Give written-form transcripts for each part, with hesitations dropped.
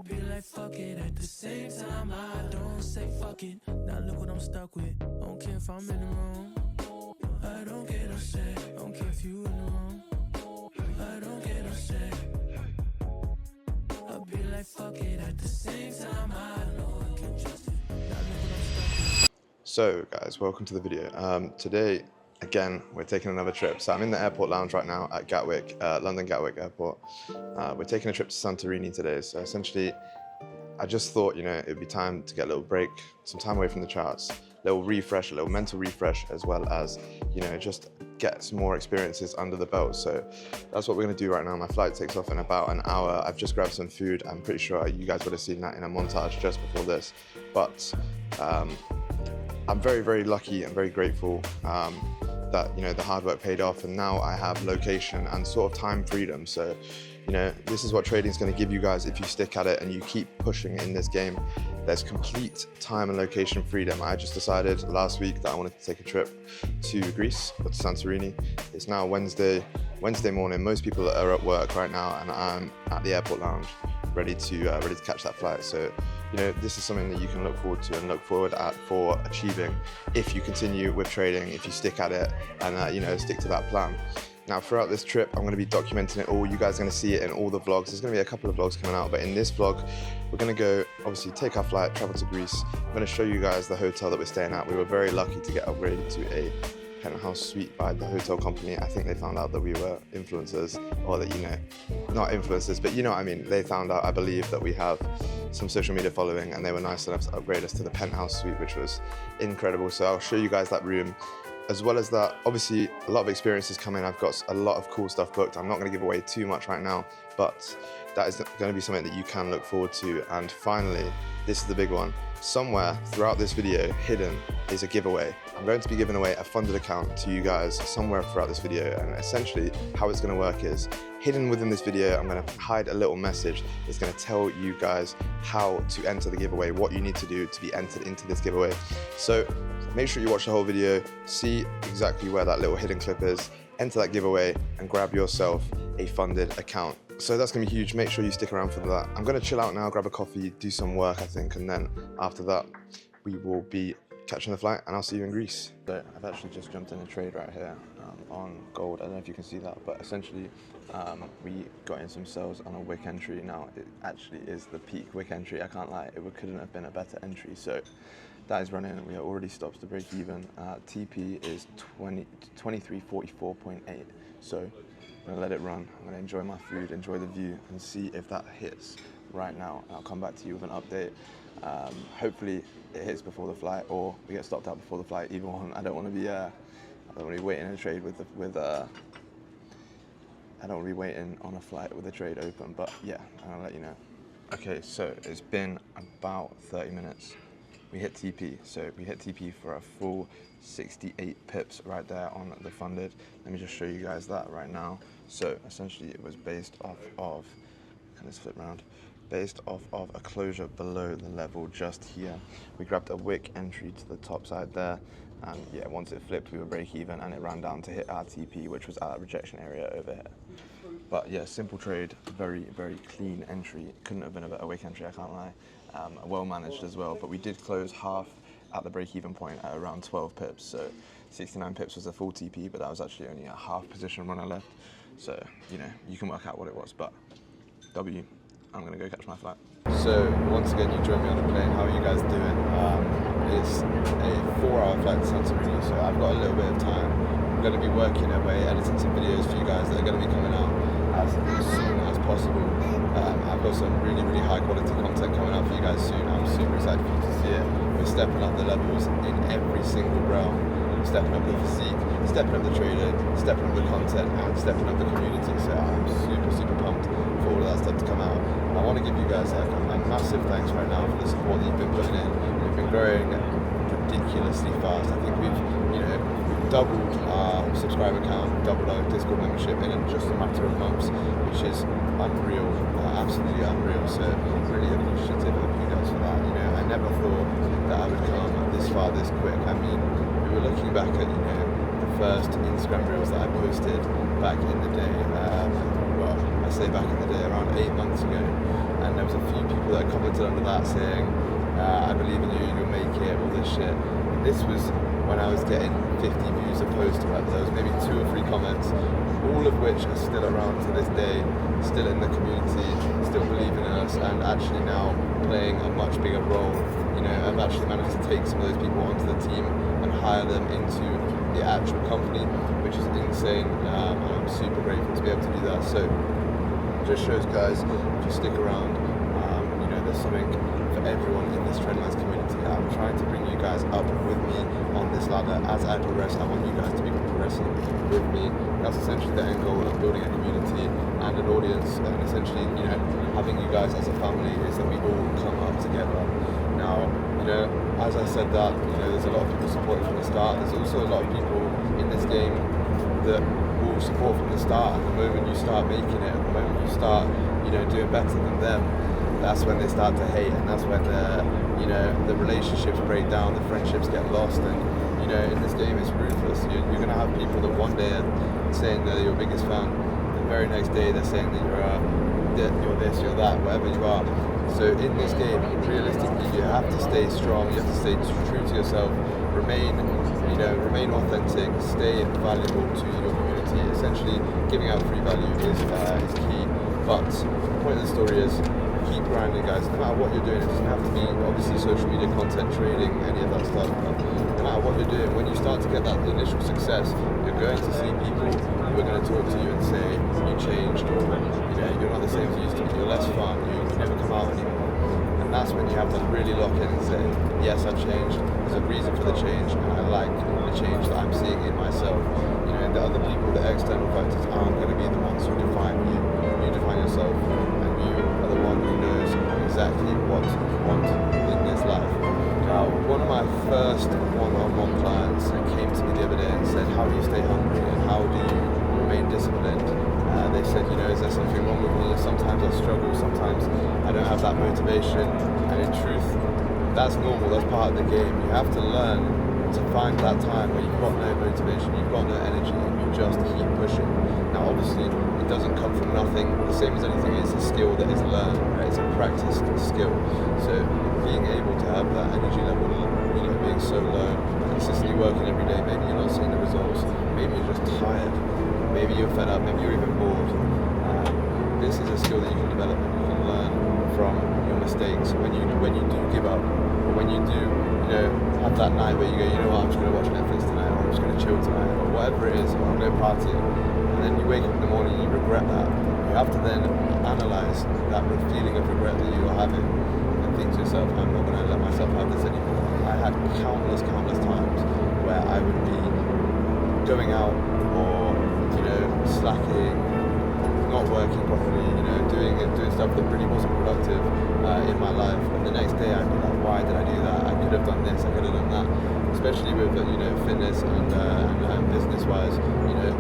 be like fuck it. At the same time, I don't say fuck it. Now look what I'm stuck with. Don't care if I'm in the wrong. I don't get upset. Don't care if you in the wrong. I don't get upset. I be like fuck it. At the same time, I know I can trust it. Now look what I'm stuck with. So guys, welcome to the video. Today, again, we're taking another trip. So I'm in the airport lounge right now at Gatwick, London Gatwick Airport. We're taking a trip to Santorini today. So essentially, I just thought, it'd be time to get a little break, some time away from the charts, a little refresh, a little mental refresh, as well as, just get some more experiences under the belt. So that's what we're gonna do right now. My flight takes off in about an hour. I've just grabbed some food. I'm pretty sure you guys would have seen that in a montage just before this. But I'm very, very lucky and very grateful that the hard work paid off, and now I have location and sort of time freedom. So this is what trading is going to give you guys if you stick at it and you keep pushing in this game. There's complete time and location freedom. I just decided last week that I wanted to take a trip to Greece or to Santorini. It's now Wednesday morning. Most people are at work right now, and I'm at the airport lounge ready to catch that flight. So this is something that you can look forward to and look forward at for achieving if you continue with trading, if you stick at it and stick to that plan. Now throughout this trip, I'm going to be documenting it all. You guys are going to see it in all the vlogs. There's going to be a couple of vlogs coming out, but in this vlog, we're going to go, obviously, take our flight, travel to Greece. I'm going to show you guys the hotel that we're staying at. We were very lucky to get upgraded to a penthouse suite by the hotel company. I think they found out that we were influencers, or that, not influencers, but you know what I mean. They found out, I believe, that we have some social media following, and they were nice enough to upgrade us to the penthouse suite, which was incredible. So I'll show you guys that room. As well as that, obviously, a lot of experiences coming. I've got a lot of cool stuff booked. I'm not going to give away too much right now, but that is going to be something that you can look forward to. And finally, this is the big one. Somewhere throughout this video, hidden, is a giveaway. I'm going to be giving away a funded account to you guys somewhere throughout this video, and essentially how it's going to work is, hidden within this video, I'm going to hide a little message that's going to tell you guys how to enter the giveaway, what you need to do to be entered into this giveaway. So make sure you watch the whole video, see exactly where that little hidden clip is, enter that giveaway, and grab yourself a funded account. So that's gonna be huge. Make sure you stick around for that. I'm gonna chill out now, grab a coffee, do some work, I think, and then after that, we will be catching the flight, and I'll see you in Greece. So I've actually just jumped in a trade right here on gold. I don't know if you can see that, but essentially we got in some sales on a wick entry. Now it actually is the peak wick entry. I can't lie, it couldn't have been a better entry. So that is running. We are already stopped to break even. TP is 2344.8. So I'm gonna let it run. I'm gonna enjoy my food, enjoy the view, and see if that hits right now. I'll come back to you with an update. Hopefully it hits before the flight, or we get stopped out before the flight. Either one. I don't want to be waiting in a trade I don't want to be waiting on a flight with the trade open. But yeah, I'll let you know. Okay, so it's been about 30 minutes. We hit TP, so we hit TP for a full 68 pips right there on the funded. Let me just show you guys that right now. So essentially it was based off of, can this flip around? Based off of a closure below the level just here. We grabbed a wick entry to the top side there, and yeah, once it flipped we were break even, and it ran down to hit our TP, which was our rejection area over here. But yeah, simple trade, very, very clean entry. Couldn't have been a better wick entry, I can't lie. Well managed as well, but we did close half at the break-even point at around 12 pips. So 69 pips was a full TP, but that was actually only a half position runner left. So you can work out what it was. But W, I'm gonna go catch my flight. So once again, you joined me on the plane. How are you guys doing? It's a 4-hour flight to Santorini, so I've got a little bit of time. I'm gonna be working away, editing some videos for you guys that are gonna be coming out as soon as possible. I've got some really, really high quality content coming out for you guys soon. I'm super excited for you to see it. We're stepping up the levels in every single realm. Stepping up the physique, stepping up the trading, stepping up the content, and stepping up the community. So I'm super, super pumped for all of that stuff to come out. I want to give you guys a massive thanks right now for the support that you've been putting in. We've been growing ridiculously fast. I think we've doubled our subscriber count, doubled our Discord membership in just a matter of months, which is unreal, absolutely unreal. So really appreciative of you guys for that. I never thought that I would come this far this quick. I mean, we were looking back at the first Instagram reels that I posted back in the day. Well, I say back in the day, around 8 months ago. and there was a few people that commented under that saying, I believe in you, you'll make it, all this shit. And this was when I was getting 50 views a post, right? There was maybe 2 or 3 comments, all of which are still around to this day, still in the community, still believing in us, and actually now playing a much bigger role. You know, I've actually managed to take some of those people onto the team and hire them into the actual company, which is insane, and I'm super grateful to be able to do that. So it just shows, guys, if you stick around, you know, there's something for everyone in this Trendlines community. I'm trying to bring you guys up with me on this ladder. As I progress, I want you guys to be progressing with me. That's essentially the end goal of building a community and an audience, and essentially, you know, having you guys as a family is that we all come up together. Now, you know, as I said that, you know, there's a lot of people supporting from the start. There's also a lot of people in this game that will support from the start, and the moment you start making it, the moment you start, you know, doing better than them, that's when they start to hate, and that's when you know, the relationships break down, the friendships get lost, and you know, in this game it's ruthless. You're gonna have people that one day are saying they're your biggest fan, the very next day they're saying that you're this, you're that, whatever you are. So in this game, realistically, you have to stay strong, you have to stay true to yourself, remain authentic, stay valuable to your community. Essentially, giving out free value is key. But the point of the story is, keep grinding, guys. No matter what you're doing, it doesn't have to be obviously social media content, trading, any of that stuff. But no matter what you're doing, when you start to get that initial success, you're going to see people who are going to talk to you and say you changed, or you know, you're not the same as you used to be. You're less fun. You never come out anymore. And that's when you have to really lock in and say, yes, I've changed. There's a reason for the change, and I like the change that I'm seeing in myself. You know, and the other people, the external factors, aren't going to be the ones who define you. You define yourself, and you are the one who knows exactly what you want in this life. Now, one of my first one-on-one clients came to me the other day and said, how do you stay hungry and how do you remain disciplined? They said, you know, is there something wrong with me? Sometimes I struggle, sometimes I don't have that motivation, and in truth, that's normal, that's part of the game. You have to learn to find that time where you've got no motivation, you've got no energy, and you just keep pushing. Now obviously, it doesn't come from nothing, the same as anything, it's a skill that is learned, right? It's a practiced skill. So being able to have that energy level, you know, being so low, consistently working every day, maybe you're not seeing the results, maybe you're just tired, maybe you're fed up, maybe you're even bored. This is a skill that you can develop and you can learn from your mistakes. When you do give up, or when you do, you know, have that night where you go, you know what, I'm just going to watch Netflix tonight, or I'm just going to chill tonight, or whatever it is, or I'm going to party, and then you wake up in the morning and you regret that. You have to then analyse that feeling of regret that you are having and think to yourself, I'm not going to let myself have this anymore. I had countless times where I would be going out or, you know, slacking, not working properly, you know, doing stuff that really wasn't productive in my life. And the next day I'd be like, why did I do that? I could have done this, I could have done that. Especially with, you know, fitness and business-wise, you know,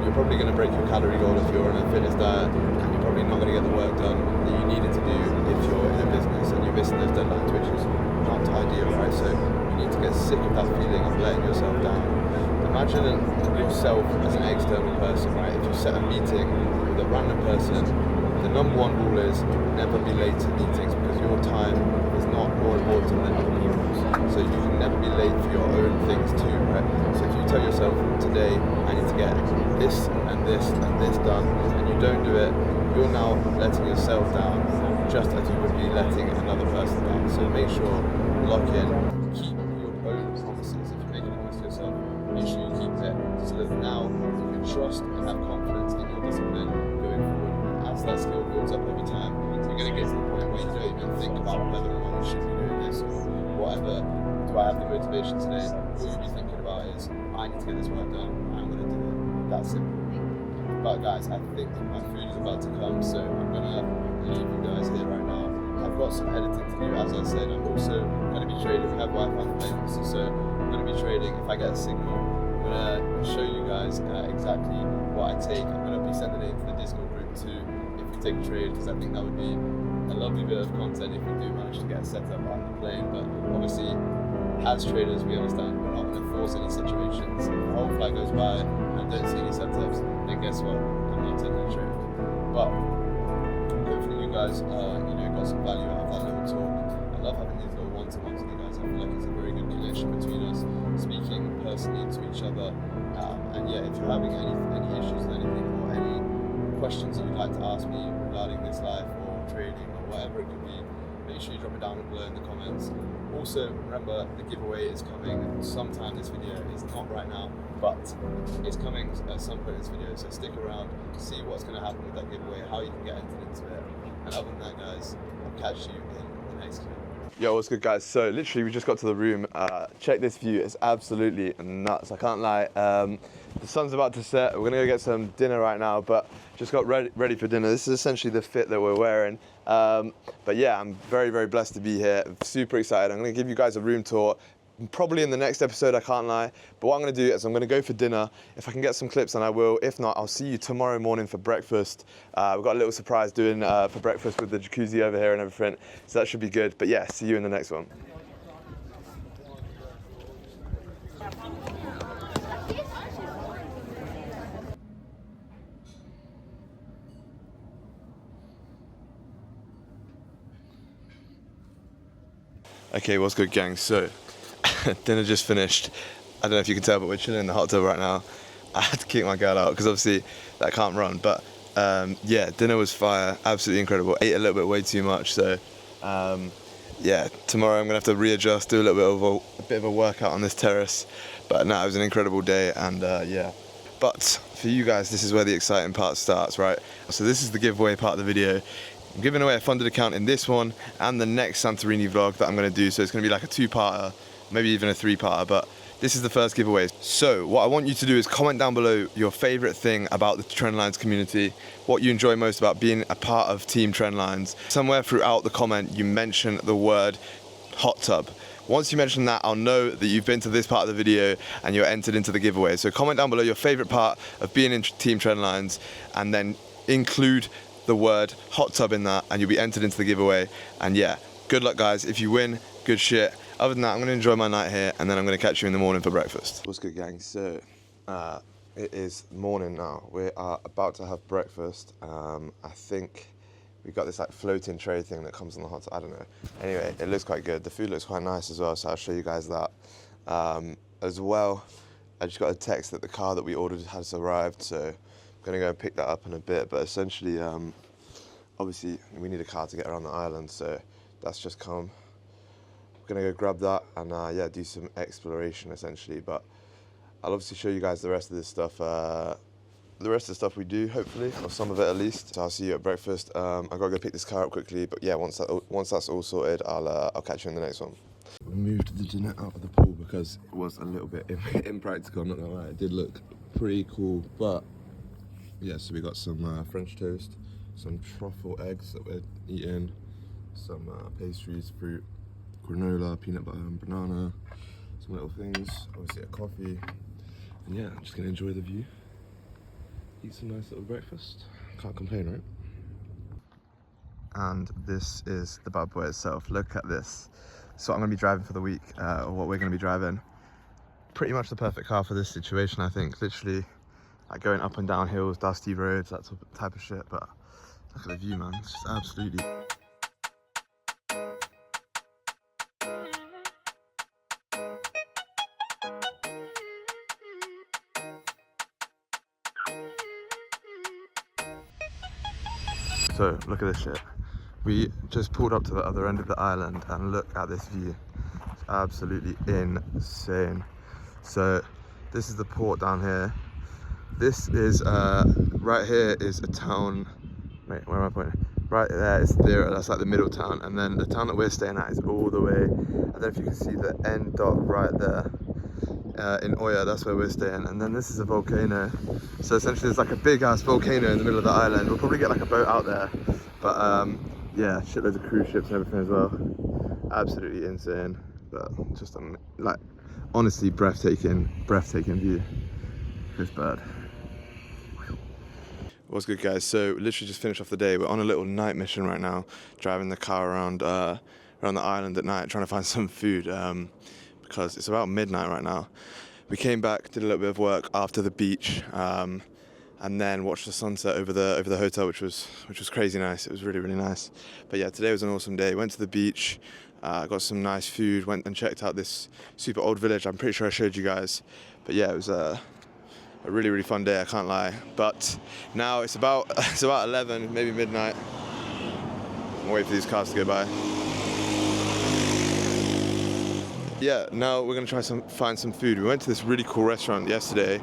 you're probably going to break your calorie goal if you're on a fitness diet, and you're probably not going to get the work done that you needed to do if you're in a business and you're missing those deadlines, which is not ideal, right? So you need to get sick of that feeling of letting yourself down. Imagine yourself as an external person, right? If you set a meeting with a random person, the number one rule is never be late to meetings, because your time is not more important than other people's. So you can never be late for your own things too, right? So if you tell yourself, today I need to get this and this and this done, and you don't do it, you're now letting yourself down, just as you would be letting another person down. So make sure, lock in, keep your own promises. If you make a promise to yourself, make sure you keep it, so that now you can trust and have confidence in your discipline going forward. As that skill builds up over time, you're going to get to the point where you don't even think about whether or not you should be doing this or whatever. Do I have the motivation today? All you'll be thinking about is, I need to get this work done, I'm going to do it. That's simple. But guys, I think my food is about to come, so I'm going to leave you guys here right now. I've got some editing to do, as I said. I'm also going to be trading. We have Wi-Fi on the plane, so I'm going to be trading. If I get a signal, I'm going to show you guys exactly what I take. I'm going to be sending it into the Discord group too, if we take a trade, because I think that would be a lovely bit of content if we do manage to get a setup on the plane. But obviously, as traders, we understand we're not going to force any situations. If the whole flight goes by and I don't see any setups, then guess what? I'm not taking a trade. But hopefully you guys, you know, got some value out of that little talk. I love having these little one-to-ones with you guys. I feel like it's a very good connection between us, speaking personally to each other. And yeah, if you're having any issues with anything or any questions that you'd like to ask me regarding this life or trading or whatever it could be, make sure you drop it down below in the comments. Also, remember, the giveaway is coming sometime this video. It's not right now, but it's coming at some point in this video, so stick around, see what's going to happen with that giveaway, how you can get entered into it. And other than that, guys, I'll catch you in the next video. Yo, what's good, guys? So literally we just got to the room. Check this view, it's absolutely nuts, I can't lie. The sun's about to set. We're gonna go get some dinner right now, but just got ready for dinner. This is essentially the fit that we're wearing. But yeah, I'm very, very blessed to be here. I'm super excited. I'm gonna give you guys a room tour. Probably in the next episode, I can't lie. But what I'm gonna do is I'm gonna go for dinner. If I can get some clips, then I will. If not, I'll see you tomorrow morning for breakfast. We've got a little surprise doing for breakfast with the jacuzzi over here and everything. So that should be good. But yeah, see you in the next one. Okay, what's good, gang? So, dinner just finished. I don't know if you can tell, but we're chilling in the hot tub right now. I had to kick my girl out because obviously that can't run. But yeah, dinner was fire, absolutely incredible. Ate a little bit way too much, so yeah. Tomorrow I'm gonna have to readjust, do a little bit of a workout on this terrace. But no, it was an incredible day, and yeah. But for you guys, this is where the exciting part starts, right? So this is the giveaway part of the video. I'm giving away a funded account in this one and the next Santorini vlog that I'm going to do. So it's going to be like a two-parter, maybe even a three-parter, but this is the first giveaway. So what I want you to do is comment down below your favorite thing about the Trendlines community, what you enjoy most about being a part of Team Trendlines. Somewhere throughout the comment, you mention the word hot tub. Once you mention that, I'll know that you've been to this part of the video and you're entered into the giveaway. So comment down below your favorite part of being in Team Trendlines and then include the word hot tub in that and you'll be entered into the giveaway. And yeah, good luck, guys. If you win, good shit. Other than that, I'm gonna enjoy my night here and then I'm gonna catch you in the morning for breakfast. What's good, gang? So it is morning now. We are about to have breakfast. I think we got this like floating tray thing that comes on the hot tub. I don't know. Anyway, it looks quite good. The food looks quite nice as well, so I'll show you guys that. As well, I just got a text that the car that we ordered has arrived, so gonna go and pick that up in a bit, but essentially obviously we need a car to get around the island, so that's just come. We're gonna go grab that and yeah, do some exploration essentially, but I'll obviously show you guys the rest of this stuff, the rest of the stuff we do, hopefully, or some of it at least. So I'll see you at breakfast. I've got to go pick this car up quickly, but yeah, once that's all sorted, I'll catch you in the next one. We moved the dinner out of the pool because it was a little bit impractical, I'm not gonna lie. It did look pretty cool, but yeah, so we got some French toast, some truffle eggs that we're eating, some pastries, fruit, granola, peanut butter and banana, some little things, obviously a coffee, and yeah, I'm just gonna enjoy the view, eat some nice little breakfast, can't complain, right? And this is the bad boy itself, look at this. So I'm gonna be driving for the week, or what we're gonna be driving. Pretty much the perfect car for this situation, I think, literally. Like going up and down hills, dusty roads, that type of shit, but look at the view, man, it's just absolutely... So, look at this shit. We just pulled up to the other end of the island and look at this view. It's absolutely insane. So, this is the port down here. This is, right here is a town, wait, where am I pointing? Right there is there, that's like the middle town, and then the town that we're staying at is all the way, I don't know if you can see the end dot right there, in Oya, that's where we're staying, and then this is a volcano. So essentially there's like a big ass volcano in the middle of the island. We'll probably get like a boat out there, but yeah, shitloads of cruise ships and everything as well. Absolutely insane, but just like honestly breathtaking view. This bird. What's good, guys? So literally just finished off the day. We're on a little night mission right now, driving the car around around the island at night, trying to find some food because it's about midnight right now. We came back, did a little bit of work after the beach, and then watched the sunset over the hotel, which was crazy nice. It was really, really nice. But yeah, today was an awesome day. Went to the beach, got some nice food, went and checked out this super old village. I'm pretty sure I showed you guys. But yeah, it was a really, really fun day, I can't lie. But now it's about 11, maybe midnight. I'm waiting for these cars to go by. Yeah, now we're gonna try find some food. We went to this really cool restaurant yesterday.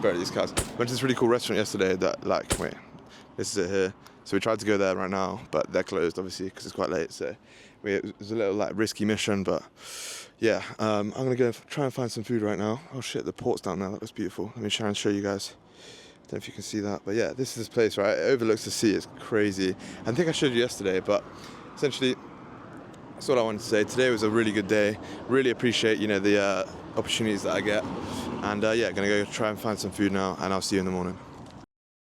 These cars. Went to this really cool restaurant yesterday that, like, wait, this is it here. So we tried to go there right now, but they're closed, obviously, because it's quite late. So it was a little, like, risky mission, but yeah, I'm gonna go try and find some food right now. Oh shit, the port's down there. That looks beautiful. Let me try and show you guys. I don't know if you can see that, but yeah, this is this place, right? It overlooks the sea. It's crazy. I think I showed you yesterday, but essentially, that's all I wanted to say. Today was a really good day. Really appreciate, the opportunities that I get. And yeah, gonna go try and find some food now, and I'll see you in the morning.